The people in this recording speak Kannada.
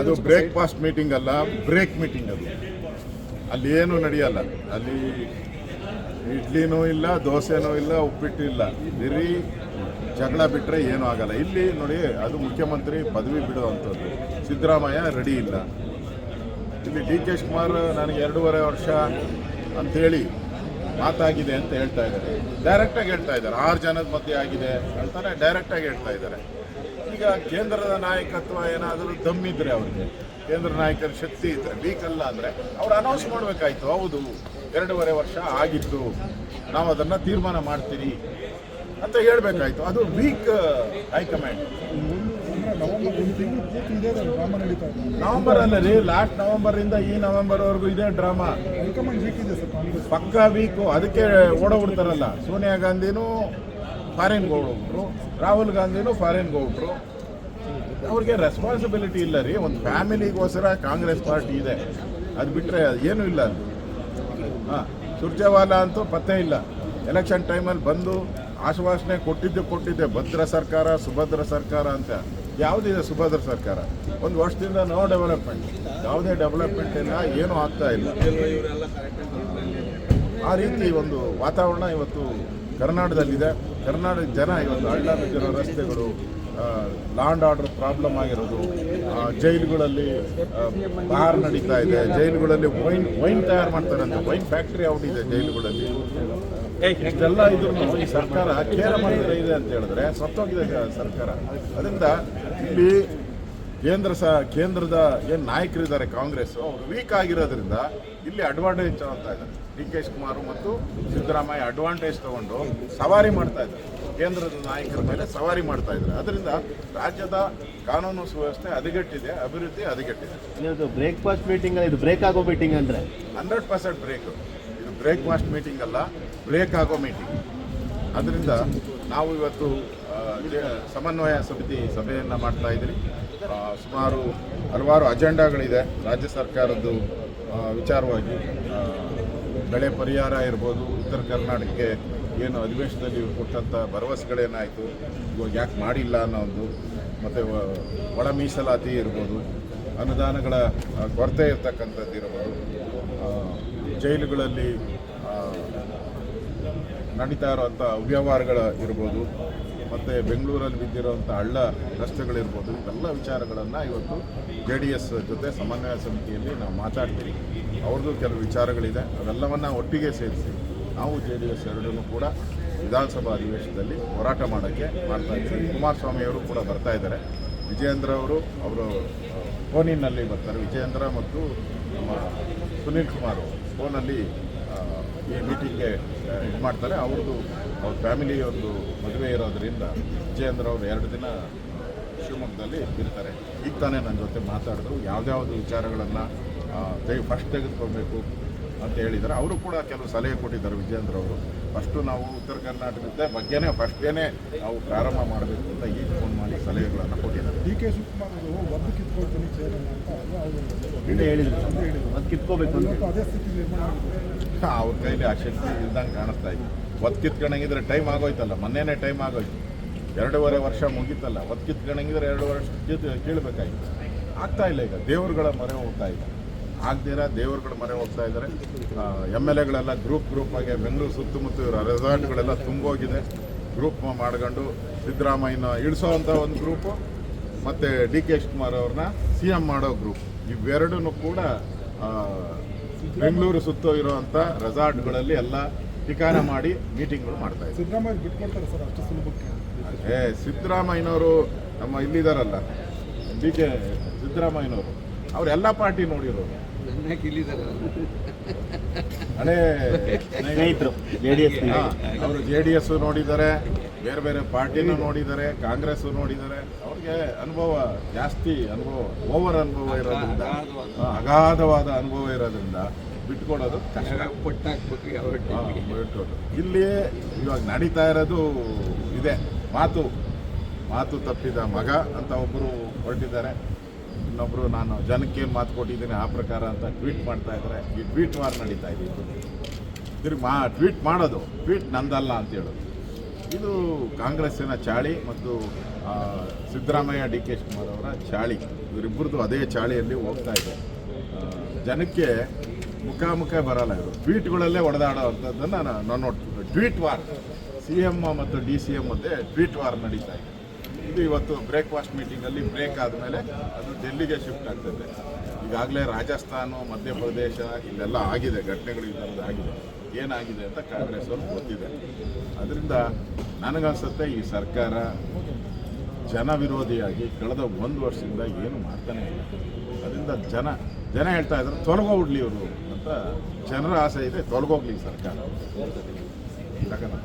ಅದು ಬ್ರೇಕ್ಫಾಸ್ಟ್ ಮೀಟಿಂಗ್ ಅಲ್ಲ, ಬ್ರೇಕ್ ಮೀಟಿಂಗ್ ಅದು. ಅಲ್ಲಿ ಏನು ನಡೆಯಲ್ಲ. ಅಲ್ಲಿ ಇಡ್ಲಿನೂ ಇಲ್ಲ, ದೋಸೆನೂ ಇಲ್ಲ, ಉಪ್ಪಿಟ್ಟು ಇಲ್ಲ, ಬರೀ ಜಗಳ ಬಿಟ್ಟರೆ ಏನೂ ಆಗಲ್ಲ. ಇಲ್ಲಿ ನೋಡಿ, ಅದು ಮುಖ್ಯಮಂತ್ರಿ ಪದವಿ ಬಿಡುವಂಥದ್ದು. ಸಿದ್ದರಾಮಯ್ಯ ರೆಡಿ ಇಲ್ಲ. ಇಲ್ಲಿ ಡಿ ಕೆ ಶಿವಕುಮಾರ್ ನನಗೆ 2.5 ವರ್ಷ ಅಂಥೇಳಿ ಮಾತಾಗಿದೆ ಅಂತ ಹೇಳ್ತಾ ಇದ್ದಾರೆ. ಡೈರೆಕ್ಟಾಗಿ ಹೇಳ್ತಾ ಇದ್ದಾರೆ, 6 ಜನದ ಮಧ್ಯೆ ಆಗಿದೆ ಅಂತಾನೆ ಡೈರೆಕ್ಟಾಗಿ ಹೇಳ್ತಾ ಇದ್ದಾರೆ. ಈಗ ಕೇಂದ್ರದ ನಾಯಕತ್ವ ಏನಾದರೂ ದಮ್ಮಿದ್ರೆ ಅವ್ರಿಗೆ, ಕೇಂದ್ರ ನಾಯಕರ ಶಕ್ತಿ ಇದ್ದರೆ, ವೀಕ್ ಅಲ್ಲ ಅಂದರೆ ಅವ್ರು ಅನೌನ್ಸ್ ಮಾಡಬೇಕಾಯ್ತು. ಹೌದು, 2.5 ವರ್ಷ ಆಗಿತ್ತು, ನಾವು ಅದನ್ನು ತೀರ್ಮಾನ ಮಾಡ್ತೀರಿ ಅಂತ ಹೇಳಬೇಕಾಯ್ತು. ಅದು ವೀಕ್ ಹೈಕಮಾಂಡ್. ನವೆಂಬರಲ್ಲಿ ಲಾಸ್ಟ್ ನವೆಂಬರಿಂದ ಈ ನವೆಂಬರ್ವರೆಗೂ ಇದೇ ಡ್ರಾಮಾ. ಪಕ್ಕ ವೀಕು. ಅದಕ್ಕೆ ಓಡೋಗ್ಬಿಡ್ತಾರಲ್ಲ. ಸೋನಿಯಾ ಗಾಂಧಿನೂ ಫಾರಿನ್ಗೆ ಓಡೋಗ್ಬಿಟ್ರು, ರಾಹುಲ್ ಗಾಂಧಿನೂ ಫಾರಿನ್ಗೆ ಹೋಗ್ಬಿಟ್ರು. ಅವ್ರಿಗೆ ರೆಸ್ಪಾನ್ಸಿಬಿಲಿಟಿ ಇಲ್ಲ ರೀ. ಒಂದು ಫ್ಯಾಮಿಲಿಗೋಸ್ಕರ ಕಾಂಗ್ರೆಸ್ ಪಾರ್ಟಿ ಇದೆ, ಅದು ಬಿಟ್ಟರೆ ಏನೂ ಇಲ್ಲ ಅಲ್ಲಿ. ಸುರ್ಜೇವಾಲಾ ಅಂತೂ ಪತ್ತೆ ಇಲ್ಲ. ಎಲೆಕ್ಷನ್ ಟೈಮಲ್ಲಿ ಬಂದು ಆಶ್ವಾಸನೆ ಕೊಟ್ಟಿದ್ದೆ, ಭದ್ರ ಸರ್ಕಾರ, ಸುಭದ್ರ ಸರ್ಕಾರ ಅಂತ. ಯಾವುದಿದೆ ಸುಭದ್ರ ಸರ್ಕಾರ? 1 ವರ್ಷದಿಂದ ನೋ ಡೆವಲಪ್ಮೆಂಟ್, ಯಾವುದೇ ಡೆವಲಪ್ಮೆಂಟ್ ಇಲ್ಲ, ಏನೂ ಆಗ್ತಾ ಇಲ್ಲ. ಆ ರೀತಿ ಒಂದು ವಾತಾವರಣ ಇವತ್ತು ಕರ್ನಾಟಕದಲ್ಲಿದೆ. ಕರ್ನಾಟಕದ ಜನ ಇವತ್ತು ಹಳ್ಳ ಬಿದ್ದಿರೋ ರಸ್ತೆಗಳು, ಲಾ ಆ್ಯಂಡ್ ಆರ್ಡರ್ ಪ್ರಾಬ್ಲಮ್ ಆಗಿರೋದು, ಜೈಲುಗಳಲ್ಲಿ ಬಾರ್ ನಡೀತಾ ಇದೆ, ಜೈಲುಗಳಲ್ಲಿ ವೈನ್ ತಯಾರು ಮಾಡ್ತಾರಂತೆ, ವೈನ್ ಫ್ಯಾಕ್ಟ್ರಿ ಔಟ್ ಇದೆ ಜೈಲುಗಳಲ್ಲಿ. ಇಷ್ಟೆಲ್ಲ ಇದ್ರೂ ಈ ಸರ್ಕಾರ ಕೇರ ಮಾಡಿದ್ರೆ ಇದೆ ಅಂತ ಹೇಳಿದ್ರೆ ಸತ್ತೋಗಿದೆ ಸರ್ಕಾರ. ಅದರಿಂದ ಇಲ್ಲಿ ಕೇಂದ್ರದ ಏನು ನಾಯಕರಿದ್ದಾರೆ ಕಾಂಗ್ರೆಸ್, ಅವರು ವೀಕ್ ಆಗಿರೋದ್ರಿಂದ ಇಲ್ಲಿ ಅಡ್ವಾಂಟೇಜ್ ತಗೊಳ್ತಾ ಇದ್ದಾರೆ. ಡಿ ಕೆ ಶಿವಕುಮಾರ್ ಮತ್ತು ಸಿದ್ದರಾಮಯ್ಯ ಅಡ್ವಾಂಟೇಜ್ ತಗೊಂಡು ಸವಾರಿ ಮಾಡ್ತಾ ಇದ್ದಾರೆ, ಕೇಂದ್ರದ ನಾಯಕರ ಮೇಲೆ ಸವಾರಿ ಮಾಡ್ತಾ ಇದ್ದಾರೆ. ಅದರಿಂದ ರಾಜ್ಯದ ಕಾನೂನು ಸುವ್ಯವಸ್ಥೆ ಹದಗೆಟ್ಟಿದೆ, ಅಭಿವೃದ್ಧಿ ಹದಗೆಟ್ಟಿದೆ. ಇದು ಬ್ರೇಕ್ಫಾಸ್ಟ್ ಮೀಟಿಂಗ್, ಇದು ಬ್ರೇಕ್ ಆಗೋ ಮೀಟಿಂಗ್ ಅಂದರೆ 100% ಬ್ರೇಕ್. ಇದು ಬ್ರೇಕ್ಫಾಸ್ಟ್ ಮೀಟಿಂಗ್ ಅಲ್ಲ, ಬ್ರೇಕ್ ಆಗೋ ಮೀಟಿಂಗ್. ಅದರಿಂದ ನಾವು ಇವತ್ತು ಸಮನ್ವಯ ಸಮಿತಿ ಸಭೆಯನ್ನು ಮಾಡ್ತಾ ಇದ್ದೀವಿ. ಸುಮಾರು ಹಲವಾರು ಅಜೆಂಡಾಗಳಿದೆ ರಾಜ್ಯ ಸರ್ಕಾರದ್ದು ವಿಚಾರವಾಗಿ. ಬೆಳೆ ಪರಿಹಾರ ಇರ್ಬೋದು, ಉತ್ತರ ಕರ್ನಾಟಕಕ್ಕೆ ಏನು ಅಧಿವೇಶನದಲ್ಲಿ ಕೊಟ್ಟಂಥ ಭರವಸೆಗಳೇನಾಯಿತು, ಇವಾಗ ಯಾಕೆ ಮಾಡಿಲ್ಲ ಅನ್ನೋದು, ಮತ್ತು ಒಳ ಮೀಸಲಾತಿ ಇರ್ಬೋದು, ಅನುದಾನಗಳ ಕೊರತೆ ಇರ್ತಕ್ಕಂಥದ್ದು ಇರ್ಬೋದು, ಜೈಲುಗಳಲ್ಲಿ ನಡೀತಾ ಇರೋವಂಥ ಅವ್ಯವಹಾರಗಳ ಇರ್ಬೋದು, ಮತ್ತು ಬೆಂಗಳೂರಲ್ಲಿ ಬಿದ್ದಿರೋವಂಥ ಹಳ್ಳ ರಸ್ತೆಗಳಿರ್ಬೋದು, ಇವೆಲ್ಲ ವಿಚಾರಗಳನ್ನು ಇವತ್ತು JDS ಜೊತೆ ಸಮನ್ವಯ ಸಮಿತಿಯಲ್ಲಿ ನಾವು ಮಾತಾಡ್ತೀವಿ. ಅವ್ರದ್ದು ಕೆಲವು ವಿಚಾರಗಳಿದೆ, ಅವೆಲ್ಲವನ್ನು ಒಟ್ಟಿಗೆ ಸೇರಿಸಿ ನಾವು JDS ಎರಡನ್ನೂ ಕೂಡ ವಿಧಾನಸಭಾ ಅಧಿವೇಶನದಲ್ಲಿ ಹೋರಾಟ ಮಾಡೋಕ್ಕೆ ಮಾಡ್ತಾ ಇದ್ದೀವಿ. ಕುಮಾರಸ್ವಾಮಿಯವರು ಕೂಡ ಬರ್ತಾ ಇದ್ದಾರೆ. ವಿಜಯೇಂದ್ರ ಅವರು ಫೋನಿನಲ್ಲಿ ಬರ್ತಾರೆ. ವಿಜಯೇಂದ್ರ ಮತ್ತು ನಮ್ಮ ಸುನೀಲ್ ಕುಮಾರ್ ಫೋನಲ್ಲಿ ಈ ಮೀಟಿಂಗ್ಗೆ ಇದು ಮಾಡ್ತಾರೆ. ಅವ್ರ ಫ್ಯಾಮಿಲಿ ಒಂದು ಮದುವೆ ಇರೋದರಿಂದ ವಿಜಯೇಂದ್ರ ಅವರು 2 ದಿನ ಶಿವಮೊಗ್ಗದಲ್ಲಿ ಇರ್ತಾರೆ. ಈಗ ತಾನೇ ನನ್ನ ಜೊತೆ ಮಾತಾಡಿದ್ರು. ಯಾವುದ್ಯಾವುದು ವಿಚಾರಗಳನ್ನು ಫಸ್ಟ್ ತೆಗೆದುಕೊಳ್ಬೇಕು ಅಂತ ಹೇಳಿದ್ದಾರೆ. ಅವರು ಕೂಡ ಕೆಲವು ಸಲಹೆ ಕೊಟ್ಟಿದ್ದಾರೆ ವಿಜಯೇಂದ್ರ ಅವರು. ಫಸ್ಟು ನಾವು ಉತ್ತರ ಕರ್ನಾಟಕದ ಬಗ್ಗೆನೇ ಫಸ್ಟೇನೆ ನಾವು ಪ್ರಾರಂಭ ಮಾಡಬೇಕು ಅಂತ ಈಗ ಫೋನ್ ಮಾಡಿ ಸಲಹೆಗಳನ್ನು ಕೊಟ್ಟಿದ್ದಾರೆ. ಡಿ ಕೆ ಶಿವಕುಮಾರ್ ಅವರು ಒದ್ದು ಕಿತ್ಕೊಳ್ತೀನಿ ಅಂತ ಹೇಳಿದ್ರು, ಅದು ಕಿತ್ಕೋಬೇಕು ಅಂತ. ಅದೇ ಸ್ಥಿತಿ ನಿರ್ಮಾಣ ಆಗಿದೆ. ಅವ್ರ ಕೈಲಿ ಆ ಶಕ್ತಿ ಇಲ್ದಂಗೆ ಕಾಣಿಸ್ತಾ ಇದೆ. ಒತ್ತು ಕಿತ್ಕೊಂಡಂಗಿದ್ರೆ ಟೈಮ್ ಆಗೋಯ್ತಲ್ಲ, ಮೊನ್ನೆನೇ ಟೈಮ್ ಆಗೋಯ್ತು. 2.5 ವರ್ಷ ಮುಗೀತಲ್ಲ. ಒತ್ತು ಕಿತ್ಕೊಂಡಂಗಿದ್ರೆ 2 ವರ್ಷ ಕೇಳಬೇಕಾಗಿತ್ತು. ಆಗ್ತಾ ಇಲ್ಲ. ಈಗ ದೇವರುಗಳ ಮೊರೆ ಹೋಗ್ತಾ ಇದೆ. ಆಗದಿರ ದೇವರುಗಳ ಮೊರೆ ಹೋಗ್ತಾ ಇದ್ದಾರೆ. MLAಗಳೆಲ್ಲ ಗ್ರೂಪ್ ಆಗಿ ಬೆಂಗಳೂರು ಸುತ್ತಮುತ್ತ ಇರೋ ರೆಸಾರ್ಟ್ಗಳೆಲ್ಲ ತುಂಬೋಗಿದೆ. ಗ್ರೂಪ್ ಮಾಡ್ಕೊಂಡು ಸಿದ್ದರಾಮಯ್ಯನ ಇಳಿಸೋವಂಥ ಒಂದು ಗ್ರೂಪು, ಮತ್ತು ಡಿ ಕೆ ಶಿವಕುಮಾರ್ ಅವ್ರನ್ನ CM ಮಾಡೋ ಗ್ರೂಪ್. ಇವೆರಡೂ ಕೂಡ ಬೆಂಗಳೂರು ಸುತ್ತ ಇರೋವಂಥ ರೆಸಾರ್ಟ್ಗಳಲ್ಲಿ ಎಲ್ಲ ಠಿಕಾಣ ಮಾಡಿ ಮೀಟಿಂಗ್ಗಳು ಮಾಡ್ತಾ ಇದ್ದಾರೆ. ಸಿದ್ದರಾಮಯ್ಯ ಬಿಟ್ಕೊಡ್ತಾರೆ ಸರ್ ಅಷ್ಟು ಸುಲಭಕ್ಕೆ? ಸಿದ್ದರಾಮಯ್ಯನವರು ನಮ್ಮ ಇಲ್ಲಿದ್ದಾರಲ್ಲ, DK ಸಿದ್ದರಾಮಯ್ಯನವರು, ಅವರೆಲ್ಲ ಪಾರ್ಟಿ ನೋಡಿರೋರು. ಹಳೆ ಸ್ನೇಹಿತರು JDS. ಅವರು JDS ನೋಡಿದ್ದಾರೆ, ಬೇರೆ ಪಾರ್ಟಿನೂ ನೋಡಿದ್ದಾರೆ, ಕಾಂಗ್ರೆಸ್ಸು ನೋಡಿದ್ದಾರೆ. ಅವ್ರಿಗೆ ಅನುಭವ ಜಾಸ್ತಿ, ಓವರ್ ಅನುಭವ ಇರೋದ್ರಿಂದ, ಅಗಾಧವಾದ ಅನುಭವ ಇರೋದ್ರಿಂದ ಬಿಟ್ಕೊಡೋದು ಕಷ್ಟ. ಇಲ್ಲಿ ಇವಾಗ ನಡೀತಾ ಇರೋದು ಇದೆ. ಮಾತು ತಪ್ಪಿದ ಮಗ ಅಂತ ಒಬ್ಬರು ಹೊರಟಿದ್ದಾರೆ. ಇನ್ನೊಬ್ಬರು ನಾನು ಜನಕ್ಕೇನು ಮಾತು ಕೊಟ್ಟಿದ್ದೀನಿ ಆ ಪ್ರಕಾರ ಅಂತ ಟ್ವೀಟ್ ಮಾಡ್ತಾ ಇದ್ದಾರೆ. ಈ ಟ್ವೀಟ್ ವಾರ್ ನಡೀತಾ ಇದೆ. ತಿರುಗಿ ಟ್ವೀಟ್ ಮಾಡೋದು, ಟ್ವೀಟ್ ನಂದಲ್ಲ ಅಂತ ಹೇಳೋದು. ಇದು ಕಾಂಗ್ರೆಸ್ಸಿನ ಚಾಳಿ ಮತ್ತು ಸಿದ್ದರಾಮಯ್ಯ ಡಿ ಕೆ ಶಿವಕುಮಾರ್ ಅವರ ಚಾಳಿ, ಇವರಿಬ್ಬರದು ಅದೇ ಚಾಳಿಯಲ್ಲಿ ಹೋಗ್ತಾ ಇದೆ. ಜನಕ್ಕೆ ಮುಖಾಮುಖ ಬರಲ್ಲ, ಇವರು ಟ್ವೀಟ್ಗಳಲ್ಲೇ ಹೊಡೆದಾಡೋ ಅಂಥದ್ದನ್ನು ನಾನು ನೋಡ್ತೀನಿ. ಟ್ವೀಟ್ ವಾರ್, ಸಿ ಎಮ್ ಮತ್ತು ಡಿ ಸಿ ಎಮ್ ಮಧ್ಯೆ ಟ್ವೀಟ್ ವಾರ್ ನಡೀತಾ ಇದೆ. ಇದು ಇವತ್ತು ಬ್ರೇಕ್ಫಾಸ್ಟ್ ಮೀಟಿಂಗಲ್ಲಿ ಬ್ರೇಕ್ ಆದಮೇಲೆ ಅದು ಡೆಲ್ಲಿಗೆ ಶಿಫ್ಟ್ ಆಗ್ತದೆ. ಈಗಾಗಲೇ ರಾಜಸ್ಥಾನ, ಮಧ್ಯಪ್ರದೇಶ ಇಲ್ಲೆಲ್ಲ ಆಗಿದೆ, ಘಟನೆಗಳು ಈ ಥರದ್ದು ಆಗಿದೆ. ಏನಾಗಿದೆ ಅಂತ ಕಾಂಗ್ರೆಸ್ ಅವ್ರಿಗೆ ಗೊತ್ತಿದೆ. ಅದರಿಂದ ನನಗನ್ಸುತ್ತೆ ಈ ಸರ್ಕಾರ ಜನ ವಿರೋಧಿಯಾಗಿ ಕಳೆದ 1 ವರ್ಷದಿಂದ ಏನು ಮಾಡ್ತಾನೆ ಇಲ್ಲ. ಅದರಿಂದ ಜನ ಹೇಳ್ತಾ ಇದ್ದಾರೆ ತೊಲಗೋಗ್ಲಿ ಇವರು ಅಂತ. ಜನರ ಆಸೆ ಇದೆ, ತೊಲಗೋಗ್ಲಿ ಈ ಸರ್ಕಾರ. ಯಾಕಂದ್ರೆ